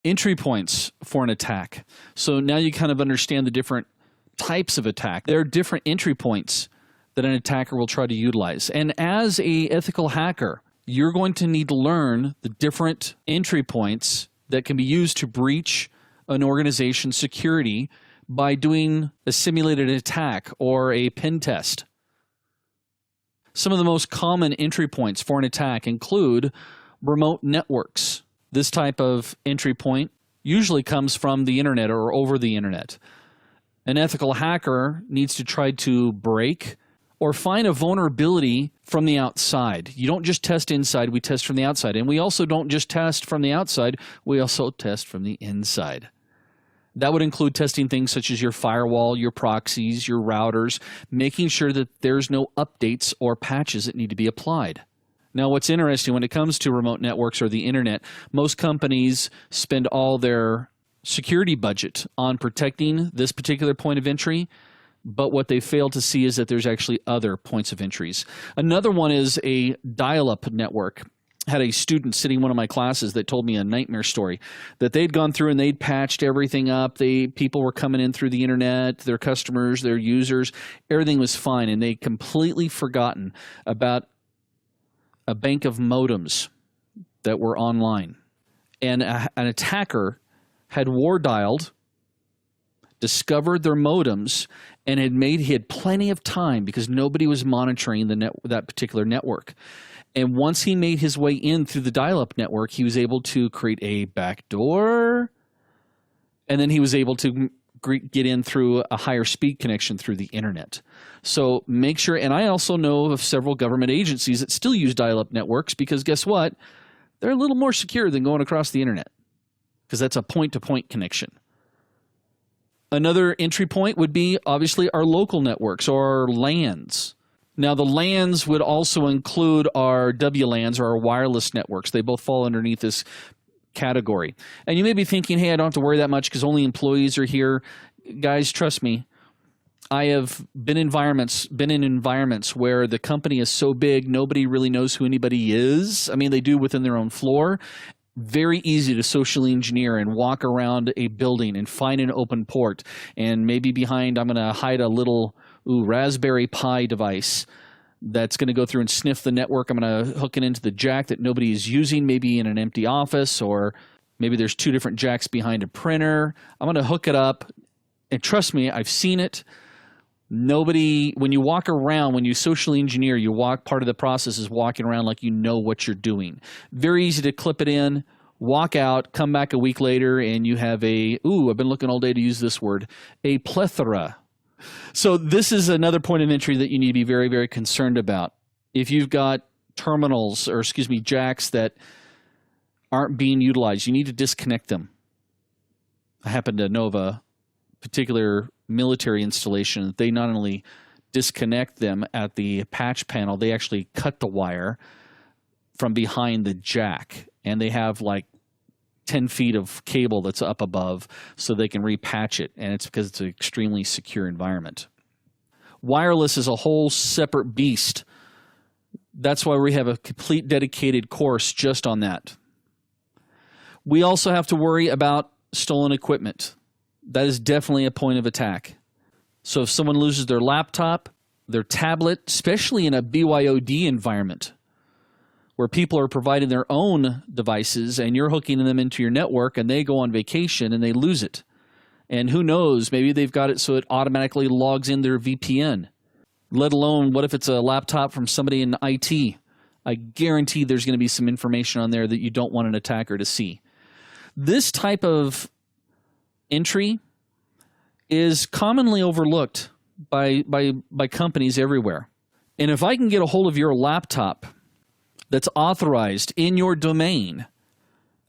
Entry points for an attack. So now you kind of understand the different types of attack. There are different entry points that an attacker will try to utilize. And as a ethical hacker, you're going to need to learn the different entry points that can be used to breach an organization's security by doing a simulated attack or a pen test. Some of the most common entry points for an attack include remote networks. This type of entry point usually comes from the internet or over the internet. An ethical hacker needs to try to break or find a vulnerability from the outside. You don't just test inside, we test from the outside. And we also don't just test from the outside, we also test from the inside. That would include testing things such as your firewall, your proxies, your routers, making sure that there's no updates or patches that need to be applied. Now, what's interesting when it comes to remote networks or the internet, most companies spend all their security budget on protecting this particular point of entry, but what they fail to see is that there's actually other points of entries. Another one is a dial-up network. I had a student sitting in one of my classes that told me a nightmare story that they'd gone through and they'd patched everything up. People were coming in through the internet, their customers, their users, everything was fine, and they'd completely forgotten about a bank of modems that were online. And an attacker had war dialed, discovered their modems, and he had plenty of time because nobody was monitoring that particular network. And once he made his way in through the dial-up network, he was able to create a backdoor, and then he was able to get in through a higher speed connection through the internet. So make sure, and I also know of several government agencies that still use dial-up networks because guess what? They're a little more secure than going across the internet because that's a point-to-point connection. Another entry point would be obviously our local networks or our LANs. Now, the LANs would also include our WLANs or our wireless networks. They both fall underneath this category. And you may be thinking, hey, I don't have to worry that much because only employees are here. Guys, trust me. I have been in environments where the company is so big, nobody really knows who anybody is. I mean, they do within their own floor. Very easy to socially engineer and walk around a building and find an open port. And maybe behind, I'm going to hide a little Raspberry Pi device that's going to go through and sniff the network. I'm going to hook it into the jack that nobody is using, maybe in an empty office, or maybe there's two different jacks behind a printer. I'm going to hook it up. And trust me, I've seen it. When you walk around, when you socially engineer, part of the process is walking around like you know what you're doing. Very easy to clip it in, walk out, come back a week later, and you have I've been looking all day to use this word, a plethora. So this is another point of entry that you need to be very, very concerned about. If you've got jacks that aren't being utilized, you need to disconnect them. I happen to know of a particular military installation. They not only disconnect them at the patch panel, they actually cut the wire from behind the jack, and they have like 10 feet of cable that's up above so they can repatch it, and it's because it's an extremely secure environment. Wireless is a whole separate beast. That's why we have a complete dedicated course just on that. We also have to worry about stolen equipment. That is definitely a point of attack. So if someone loses their laptop, their tablet, especially in a BYOD environment, where people are providing their own devices and you're hooking them into your network and they go on vacation and they lose it. And who knows, maybe they've got it so it automatically logs in their VPN. Let alone, what if it's a laptop from somebody in IT? I guarantee there's going to be some information on there that you don't want an attacker to see. This type of entry is commonly overlooked by companies everywhere. And if I can get a hold of your laptop that's authorized in your domain,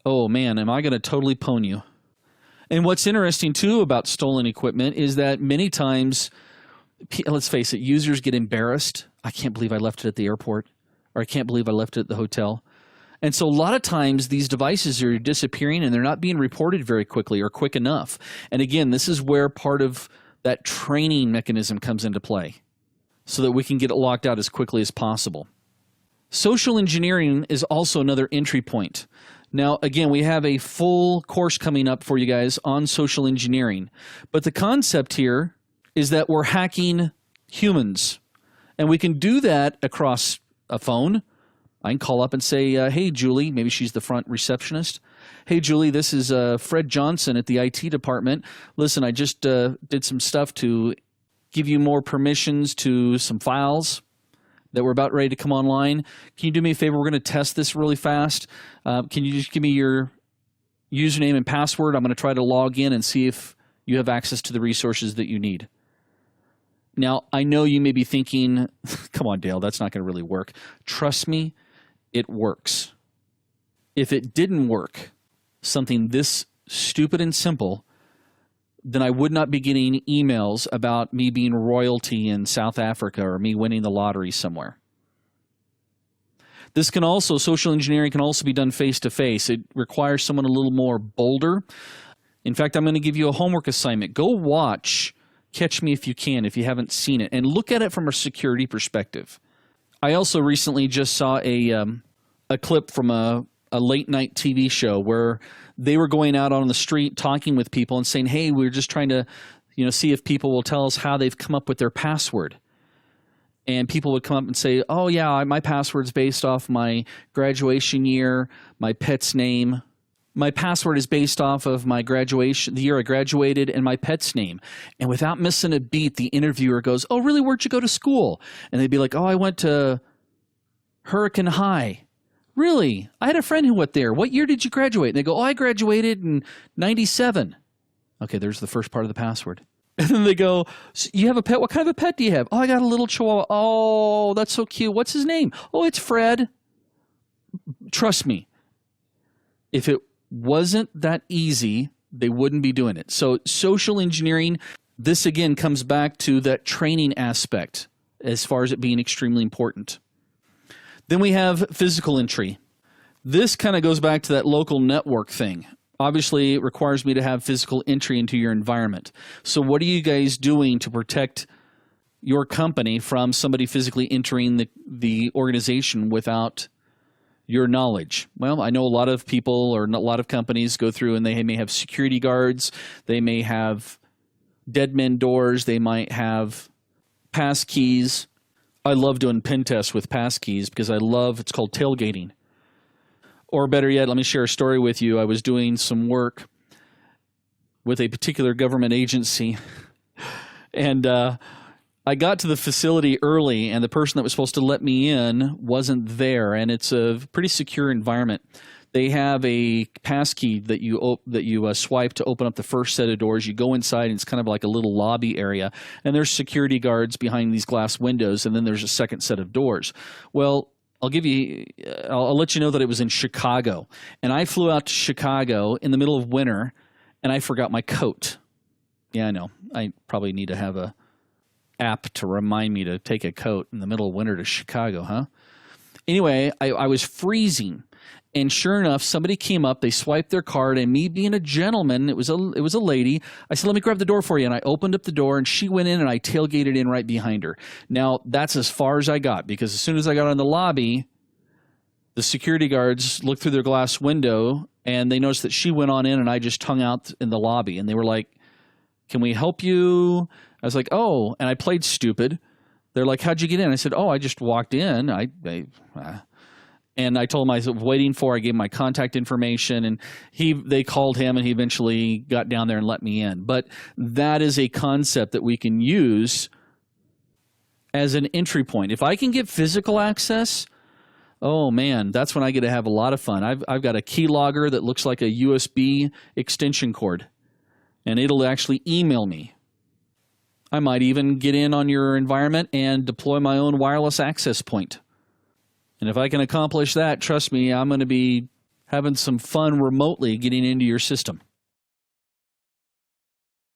oh man, am I going to totally pwn you. And what's interesting too about stolen equipment is that many times, let's face it, users get embarrassed. I can't believe I left it at the airport, or I can't believe I left it at the hotel. And so a lot of times these devices are disappearing and they're not being reported very quickly or quick enough. And again, this is where part of that training mechanism comes into play so that we can get it locked out as quickly as possible. Social engineering is also another entry point. Now, again, we have a full course coming up for you guys on social engineering. But the concept here is that we're hacking humans. And we can do that across a phone. I can call up and say, hey, Julie, maybe she's the front receptionist. Hey, Julie, this is Fred Johnson at the IT department. Listen, I just did some stuff to give you more permissions to some files that we're about ready to come online. Can you do me a favor? We're going to test this really fast. Can you just give me your username and password? I'm going to try to log in and see if you have access to the resources that you need. Now, I know you may be thinking, come on, Dale, that's not going to really work. Trust me, it works. If it didn't work, something this stupid and simple, then I would not be getting emails about me being royalty in South Africa or me winning the lottery somewhere. This can also, social engineering can also be done face-to-face. It requires someone a little more bolder. In fact, I'm going to give you a homework assignment. Go watch Catch Me If You Can, if you haven't seen it, and look at it from a security perspective. I also recently just saw a clip from a late-night TV show where they were going out on the street talking with people and saying, hey, we're just trying to see if people will tell us how they've come up with their password. And people would come up and say, oh, yeah, my password's based off my graduation year, my pet's name. My password is based off of my graduation, the year I graduated, and my pet's name. And without missing a beat, the interviewer goes, oh, really, where'd you go to school? And they'd be like, oh, I went to Hurricane High. Really? I had a friend who went there. What year did you graduate? And they go, oh, I graduated in 97. Okay, there's the first part of the password. And then they go, so you have a pet? What kind of a pet do you have? Oh, I got a little chihuahua. Oh, that's so cute. What's his name? Oh, it's Fred. Trust me, if it wasn't that easy, they wouldn't be doing it. So social engineering, this again comes back to that training aspect as far as it being extremely important. Then we have physical entry. This kind of goes back to that local network thing. Obviously, it requires me to have physical entry into your environment. So what are you guys doing to protect your company from somebody physically entering the organization without your knowledge? Well, I know a lot of people or a lot of companies go through and they may have security guards. They may have dead men doors. They might have pass keys. I love doing pen tests with passkeys because it's called tailgating. Or better yet, let me share a story with you. I was doing some work with a particular government agency, and I got to the facility early, and the person that was supposed to let me in wasn't there, and it's a pretty secure environment. They have a passkey that you swipe to open up the first set of doors. You go inside, and it's kind of like a little lobby area, and there's security guards behind these glass windows, and then there's a second set of doors. Well, I'll let you know that it was in Chicago, and I flew out to Chicago in the middle of winter, and I forgot my coat. Yeah, I know. I probably need to have a app to remind me to take a coat in the middle of winter to Chicago, huh? Anyway, I was freezing. And sure enough, somebody came up, they swiped their card, and me being a gentleman, it was a lady, I said, let me grab the door for you. And I opened up the door, and she went in, and I tailgated in right behind her. Now, that's as far as I got, because as soon as I got in the lobby, the security guards looked through their glass window, and they noticed that she went on in, and I just hung out in the lobby. And they were like, can we help you? I was like, oh, and I played stupid. They're like, how'd you get in? I said, oh, I just walked in. And I told him I was waiting for. I gave him my contact information, and they called him, and he eventually got down there and let me in. But that is a concept that we can use as an entry point. If I can get physical access, oh man, that's when I get to have a lot of fun. I've got a keylogger that looks like a USB extension cord, and it'll actually email me. I might even get in on your environment and deploy my own wireless access point. And if I can accomplish that, trust me, I'm going to be having some fun remotely getting into your system.